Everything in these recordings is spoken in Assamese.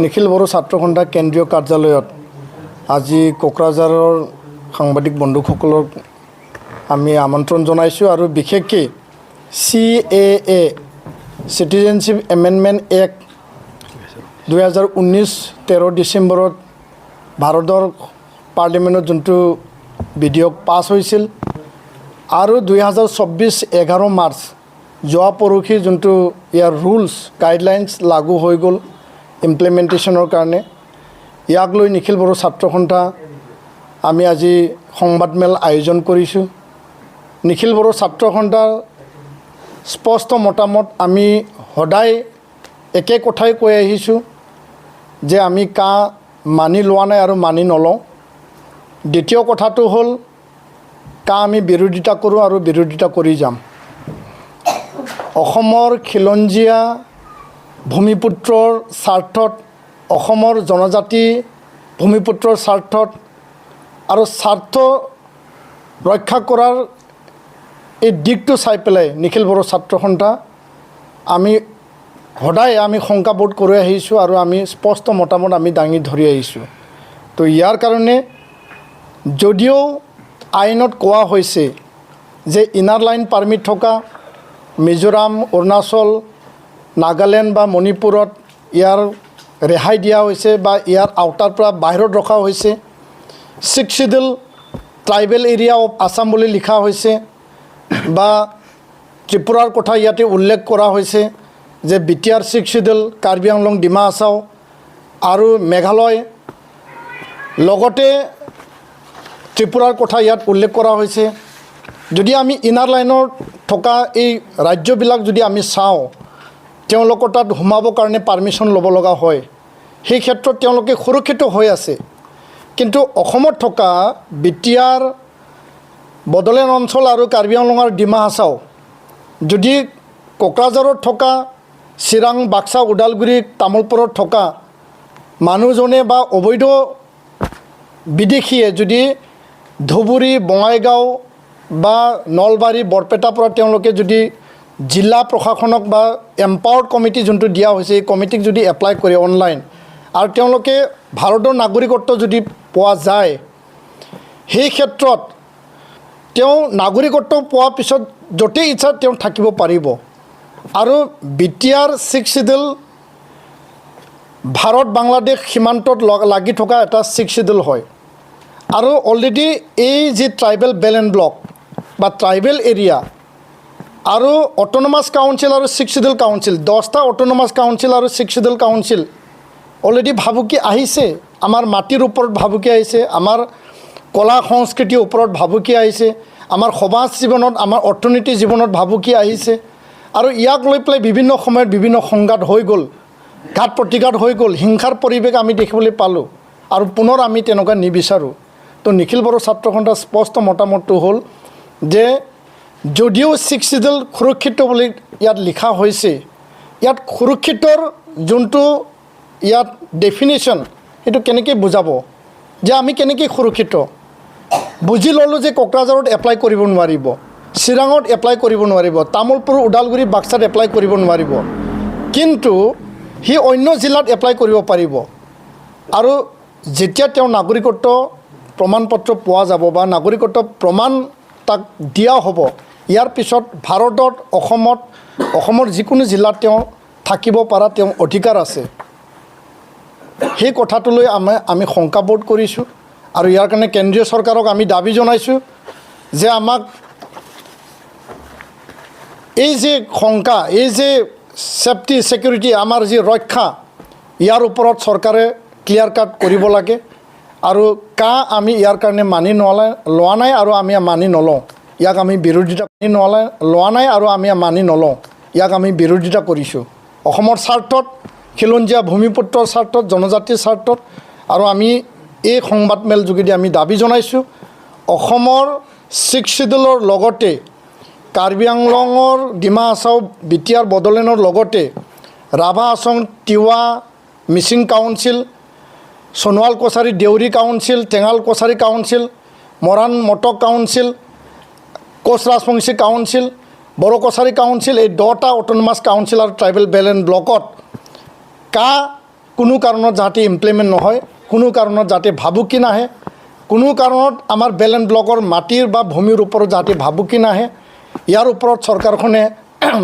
নিখিল বড়ো ছাত্ৰ সন্থা কেন্দ্ৰীয় কাৰ্যালয়ত আজি কোকৰাঝাৰৰ সাংবাদিক বন্ধুসকলক আমি আমন্ত্ৰণ জনাইছোঁ আৰু বিশেষকৈ CAA চিটিজেনশ্বিপ এমেণ্ডমেণ্ট এক্ট 2019 13 ডিচেম্বৰত ভাৰতৰ পাৰ্লিমেণ্টত যোনটো বিধেয়ক পাছ হৈছিল আৰু 2024 11 মাৰ্চ যোৱা পৰহি যোনটো ইয়াৰ ৰুলছ গাইডলাইনছ লাগু হৈ গ'ল ইমপ্লিমেণ্টেশ্যনৰ কাৰণে ইয়াক লৈ নিখিল বড়ো ছাত্ৰ সন্থা আমি আজি সংবাদমেল আয়োজন কৰিছোঁ। নিখিল বড়ো ছাত্ৰ সন্থাৰ স্পষ্ট মতামত আমি সদায় একে কথাই কৈ আহিছোঁ যে আমি মানি লোৱা নাই আৰু মানি নলওঁ। দ্বিতীয় কথাটো হ'ল আমি বিৰোধিতা কৰোঁ আৰু বিৰোধিতা কৰি যাম। অসমৰ খিলঞ্জীয়া ভূমিপুত্ৰৰ স্বাৰ্থত অসমৰ জনজাতি ভূমিপুত্ৰৰ স্বাৰ্থত আৰু স্বাৰ্থ ৰক্ষা কৰাৰ এই দিশটো চাই পেলাই নিখিল বড়ো ছাত্ৰ সন্থা আমি সদায় শংকাবোধ কৰি আহিছোঁ আৰু আমি স্পষ্ট মতামত আমি দাঙি ধৰি আহিছোঁ। তো ইয়াৰ কাৰণে যদিও আইনত কোৱা হৈছে যে ইনাৰ লাইন পাৰ্মিট থকা মিজোৰাম অৰুণাচল নাগালেণ্ড বা মণিপুৰত ইয়াৰ ৰেহাই দিয়া হৈছে বা ইয়াৰ আওতাৰ পৰা বাহিৰত ৰখা হৈছে। 6th schedule tribal area of Assam বুলি লিখা হৈছে বা ত্ৰিপুৰাৰ কথা ইয়াতে উল্লেখ কৰা হৈছে যে BTR 6th schedule Karbi Anglong Dima Hasao আৰু মেঘালয় লগতে ত্ৰিপুৰাৰ কথা ইয়াত উল্লেখ কৰা হৈছে। যদি আমি ইনাৰ লাইনৰ থকা এই ৰাজ্যবিলাক যদি আমি চাওঁ তেওঁলোকৰ তাত সোমাবৰ কাৰণে পাৰ্মিশ্যন ল'ব লগা হয়, সেই ক্ষেত্ৰত তেওঁলোকে সুৰক্ষিত হৈ আছে। কিন্তু অসমত থকা BTR বড়োলেণ্ড অঞ্চল আৰু কাৰ্বি আংলং আৰু ডিমা হাছাও যদি কোকৰাঝাৰত থকা চিৰাং বাক্সা ওদালগুৰি তামোলপুৰত থকা মানুহজনে বা অবৈধ বিদেশীয়ে যদি ধুবুৰী বঙাইগাঁও বা নলবাৰী বৰপেটাৰ পৰা তেওঁলোকে যদি জিলা প্ৰশাসনক বা এম্পাৱাৰ্ড কমিটি যোনটো দিয়া হৈছে এই কমিটিক যদি এপ্লাই কৰে অনলাইন আৰু তেওঁলোকে ভাৰতৰ নাগৰিকত্ব যদি পোৱা যায়, সেই ক্ষেত্ৰত তেওঁ নাগৰিকত্ব পোৱাৰ পিছত য'তেই ইচ্ছা তেওঁ থাকিব পাৰিব। আৰু BTR 6th schedule Bharat Bangladesh সীমান্তত লাগি থকা এটা 6th শিডিউল হয় আৰু অলৰেডি এই যি ট্ৰাইবেল বেল্ট এণ্ড ব্লক বা ট্ৰাইবেল এৰিয়া আৰু অট'নমাছ কাউন্সিল আৰু 6th শিডিউল কাউন্সিল 10টা অট'নমাছ কাউন্সিল আৰু 6th শিডিউল কাউন্সিল অলৰেডি ভাবুকি আহিছে। আমাৰ মাটিৰ ওপৰত ভাবুকি আহিছে, আমাৰ কলা সংস্কৃতিৰ ওপৰত ভাবুকি আহিছে, আমাৰ সমাজ জীৱনত আমাৰ অৰ্থনীতি জীৱনত ভাবুকি আহিছে আৰু ইয়াক লৈ পেলাই বিভিন্ন সময়ত বিভিন্ন সংঘাত হৈ গ'ল, ঘাত প্ৰতিঘাত হৈ গ'ল, হিংসাৰ পৰিৱেশ আমি দেখিবলৈ পালোঁ আৰু পুনৰ আমি তেনেকুৱা নিবিচাৰোঁ। তো নিখিল বড়ো ছাত্ৰ সন্থাৰ স্পষ্ট মতামতটো হ'ল যে যদিও 6th শিডিউল সুৰক্ষিত বুলি ইয়াত লিখা হৈছে, ইয়াত সুৰক্ষিতৰ যোনটো ইয়াত ডেফিনেশ্যন সেইটো কেনেকৈ বুজাব যে আমি কেনেকৈ সুৰক্ষিত। বুজি ল'লোঁ যে কোকৰাঝাৰত এপ্লাই কৰিব নোৱাৰিব, চিৰাঙত এপ্লাই কৰিব নোৱাৰিব, তামোলপুৰ ওদালগুৰি বাক্সাত এপ্লাই কৰিব নোৱাৰিব, কিন্তু সি অন্য জিলাত এপ্লাই কৰিব পাৰিব। আৰু যেতিয়া তেওঁ নাগৰিকত্ব প্ৰমাণপত্ৰ পোৱা যাব বা নাগৰিকত্ব প্ৰমাণ তাক দিয়া হ'ব, ইয়াৰ পিছত ভাৰতত অসমৰ যিকোনো জিলাত তেওঁ থাকিব পৰা তেওঁ অধিকাৰ আছে। সেই কথাটো লৈ আমি শংকাবোধ কৰিছোঁ আৰু ইয়াৰ কাৰণে কেন্দ্ৰীয় চৰকাৰক আমি দাবী জনাইছোঁ যে আমাক এই যে শংকা, এই যে ছেফটি ছিকিউৰিটি আমাৰ যি ৰক্ষা, ইয়াৰ ওপৰত চৰকাৰে ক্লিয়াৰ কাট কৰিব লাগে আৰু আমি ইয়াৰ কাৰণে মানি লোৱা নাই আৰু আমি মানি নলওঁ। ইয়াক আমি বিৰোধিতা লোৱা নাই আৰু আমি মানি নলওঁ, ইয়াক আমি বিৰোধিতা কৰিছোঁ অসমৰ স্বাৰ্থত, খিলঞ্জীয়া ভূমিপুত্ৰৰ স্বাৰ্থত, জনজাতিৰ স্বাৰ্থত। আৰু আমি এই সংবাদমেল যোগেদি আমি দাবী জনাইছোঁ অসমৰ 6th শিডিউলৰ লগতে কাৰ্বি আংলঙৰ ডিমা হাছাও BTR বড়োলেণ্ডৰ লগতে Rabha Hasong Tiwa Mising council, Sonowal Kachari Deori council, Thengal Kachari council, Moran Matak council, Koch Rajbongshi council, Bodo Kachari council, এই 10টা অট'নমাছ কাউন্সিল আৰু ট্ৰাইবেল বেল্ট এণ্ড ব্লকত কোনো কাৰণত যাতে ইমপ্লিমেণ্ট নহয়, কোনো কাৰণত যাতে ভাবুকি নাহে, কোনো কাৰণত আমাৰ বেলেঞ্চ ব্লকৰ মাটিৰ বা ভূমিৰ ওপৰত যাতে ভাবুকি নাহে, ইয়াৰ ওপৰত চৰকাৰখনে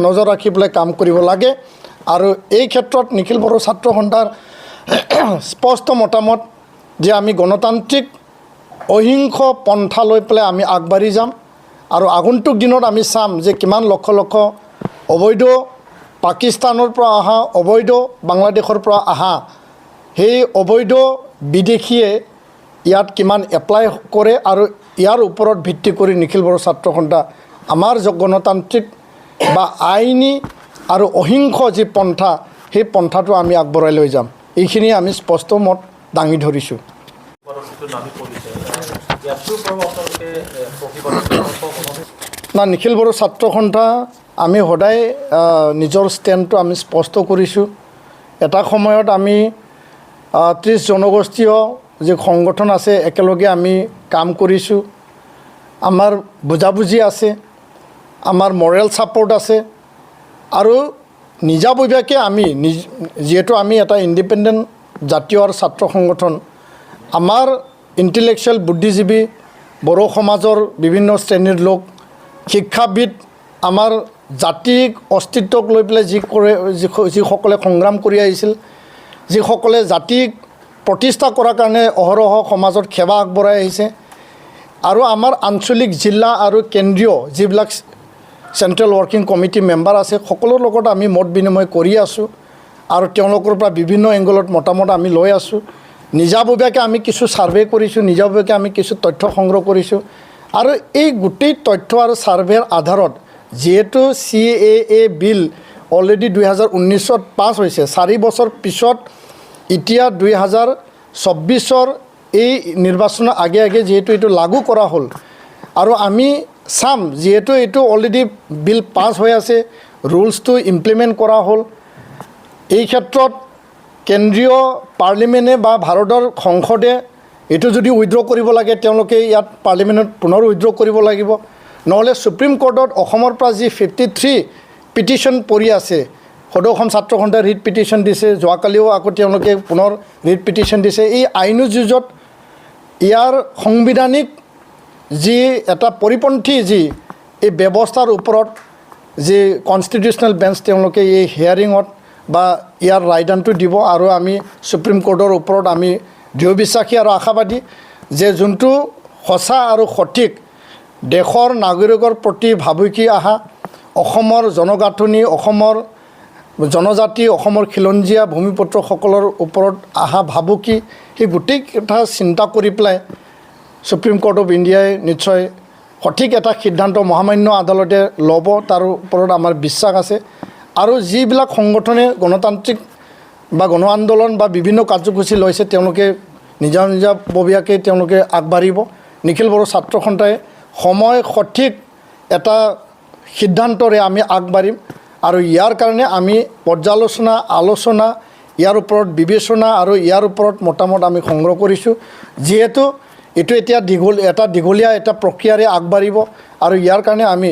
নজৰ ৰাখি পেলাই কাম কৰিব লাগে। আৰু এই ক্ষেত্ৰত নিখিল বড়ো ছাত্ৰ সন্থাৰ স্পষ্ট মতামত যে আমি গণতান্ত্ৰিক অহিংস পন্থা লৈ পেলাই আমি আগবাঢ়ি যাম। আৰু আগন্তুক দিনত আমি চাম যে কিমান লক্ষ লক্ষ অবৈধ পাকিস্তানৰ পৰা অহা, অবৈধ বাংলাদেশৰ পৰা অহা সেই অবৈধ বিদেশীয়ে ইয়াত কিমান এপ্লাই কৰে আৰু ইয়াৰ ওপৰত ভিত্তি কৰি নিখিল বড়ো ছাত্ৰ সন্থা আমাৰ গণতান্ত্ৰিক বা আইনী আৰু অহিংস যি পন্থা সেই পন্থাটো আমি আগবঢ়াই লৈ যাম। এইখিনি আমি স্পষ্ট মত দাঙি ধৰিছোঁ। না, নিখিল বড়ো ছাত্ৰ সন্থা আমি সদায় নিজৰ ষ্টেণ্ডটো আমি স্পষ্ট কৰিছোঁ। এটা সময়ত আমি 30 জনগোষ্ঠীয় যি সংগঠন আছে একেলগে আমি কাম কৰিছোঁ। আমাৰ বুজাবুজি আছে, আমাৰ মৰেল ছাপৰ্ট আছে আৰু নিজাববীয়াকৈ আমি যিহেতু আমি এটা ইণ্ডিপেণ্ডেণ্ট জাতীয় আৰু ছাত্ৰ সংগঠন, আমাৰ ইণ্টেলেকচুৱেল বুদ্ধিজীৱী বড়ো সমাজৰ বিভিন্ন শ্ৰেণীৰ লোক, শিক্ষাবিদ, আমাৰ জাতিক অস্তিত্বক লৈ পেলাই যিসকলে সংগ্ৰাম কৰি আহিছিল, যিসকলে জাতিক প্ৰতিষ্ঠা কৰাৰ কাৰণে অহৰহ সমাজত সেৱা আগবঢ়াই আহিছে, আৰু আমাৰ আঞ্চলিক জিলা আৰু কেন্দ্ৰীয় যিবিলাক চেণ্ট্ৰেল ৱৰ্কিং কমিটি মেম্বাৰ আছে সকলোৰ লগত আমি মত বিনিময় কৰি আছোঁ আৰু তেওঁলোকৰ পৰা বিভিন্ন এংগলত মতামত আমি লৈ আছোঁ। নিজাববীয়াকৈ আমি কিছু ছাৰ্ভে কৰিছোঁ, নিজাববীয়াকৈ আমি কিছু তথ্য সংগ্ৰহ কৰিছোঁ আৰু এই গোটেই তথ্য আৰু ছাৰ্ভেৰ আধাৰত যিহেতু CAA বিল অলৰেডি 2019ত পাছ হৈছে, 4 বছৰ পিছত এতিয়া 2024ৰ এই নিৰ্বাচনৰ আগে আগে যিহেতু এইটো লাগু কৰা হ'ল আৰু আমি চাম যিহেতু এইটো অলৰেডি বিল পাছ হৈ আছে, ৰুলছটো ইমপ্লিমেণ্ট কৰা হ'ল। এই ক্ষেত্ৰত কেন্দ্ৰীয় পাৰ্লিমেণ্টে বা ভাৰতৰ সংসদে এইটো যদি উইথড্ৰ কৰিব লাগে তেওঁলোকে ইয়াত পাৰ্লিমেণ্টত পুনৰ উইথড্ৰ কৰিব লাগিব, নহ'লে সুপ্ৰিম কোৰ্টত অসমৰ পৰা যি 53 পিটিশ্যন পৰি আছে, সদৌ অসম ছাত্ৰ সন্থাই ৰিট পিটিশ্যন দিছে, যোৱাকালিও আকৌ তেওঁলোকে পুনৰ ৰিট পিটিশ্যন দিছে। এই আইনী যুঁজত ইয়াৰ সাংবিধানিক যি এটা পৰিপন্থী যি এই ব্যৱস্থাৰ ওপৰত যি কনষ্টিটিউশ্যনেল বেঞ্চ তেওঁলোকে এই হিয়াৰিঙত বা ইয়াৰ ৰায়দানটো দিব আৰু আমি সুপ্ৰিম কোৰ্টৰ ওপৰত আমি দৃঢ় বিশ্বাসী আৰু আশাবাদী যে যোনটো সঁচা আৰু সঠিক দেশৰ নাগৰিকৰ প্ৰতি ভাবুকি অহা, অসমৰ জনগাঁথনি, অসমৰ জনজাতি, অসমৰ খিলঞ্জীয়া ভূমিপুত্ৰসকলৰ ওপৰত অহা ভাবুকি, সেই গোটেই কথা চিন্তা কৰি পেলাই সুপ্ৰিম কোৰ্ট অফ ইণ্ডিয়াই নিশ্চয় সঠিক এটা সিদ্ধান্ত মহামান্য আদালতে ল'ব, তাৰ ওপৰত আমাৰ বিশ্বাস আছে। আৰু যিবিলাক সংগঠনে গণতান্ত্ৰিক বা গণ আন্দোলন বা বিভিন্ন কাৰ্যসূচী লৈছে তেওঁলোকে নিজাববীয়াকৈ তেওঁলোকে আগবাঢ়িব। নিখিল বড়ো ছাত্ৰ সন্থাই সময় সঠিক এটা সিদ্ধান্তৰে আমি আগবাঢ়িম আৰু ইয়াৰ কাৰণে আমি পৰ্যালোচনা, আলোচনা, ইয়াৰ ওপৰত বিবেচনা আৰু ইয়াৰ ওপৰত মতামত আমি সংগ্ৰহ কৰিছোঁ। যিহেতু এইটো এতিয়া দীঘলীয়া এটা প্ৰক্ৰিয়াৰে আগবাঢ়িব আৰু ইয়াৰ কাৰণে আমি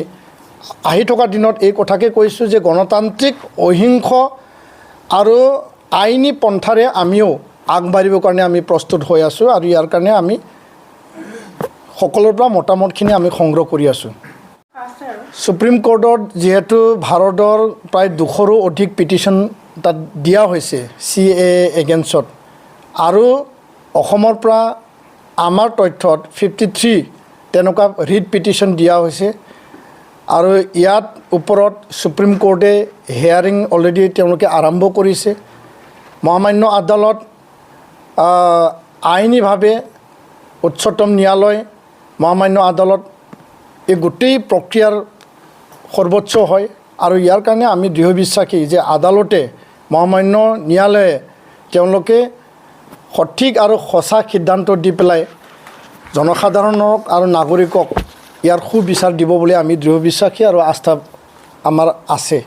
আহি থকা দিনত এই কথাকে কৈছোঁ যে গণতান্ত্ৰিক অহিংস আৰু আইনী পন্থাৰে আমিও আগবাঢ়িবৰ কাৰণে আমি প্ৰস্তুত হৈ আছোঁ আৰু ইয়াৰ কাৰণে আমি সকলোৰ পৰা মতামতখিনি আমি সংগ্ৰহ কৰি আছোঁ। সুপ্ৰিম কোৰ্টত যিহেতু ভাৰতৰ প্ৰায় 200ৰো অধিক পিটিশ্যন তাত দিয়া হৈছে CAA এগেইনষ্টত আৰু অসমৰ পৰা আমাৰ তথ্যত 53 তেনেকুৱা ৰিট পিটিশ্যন দিয়া হৈছে আৰু ইয়াত ওপৰত সুপ্ৰিম কোৰ্টে হিয়াৰিং অলৰেডি তেওঁলোকে আৰম্ভ কৰিছে। মহামান্য আদালত, আইনীভাৱে উচ্চতম ন্যায়ালয়, মহামান্য আদালত এই গোটেই প্ৰক্ৰিয়াৰ সৰ্বোচ্চ হয় আৰু ইয়াৰ কাৰণে আমি দৃঢ় বিশ্বাসী যে আদালতে, মহামান্য ন্যায়ালয়ে তেওঁলোকে সঠিক আৰু সঁচা সিদ্ধান্ত দি পেলাই জনসাধাৰণক আৰু নাগৰিকক ইয়াৰ সুবিচাৰ দিব বুলি আমি দৃঢ় বিশ্বাসী আৰু আস্থা আমাৰ আছে।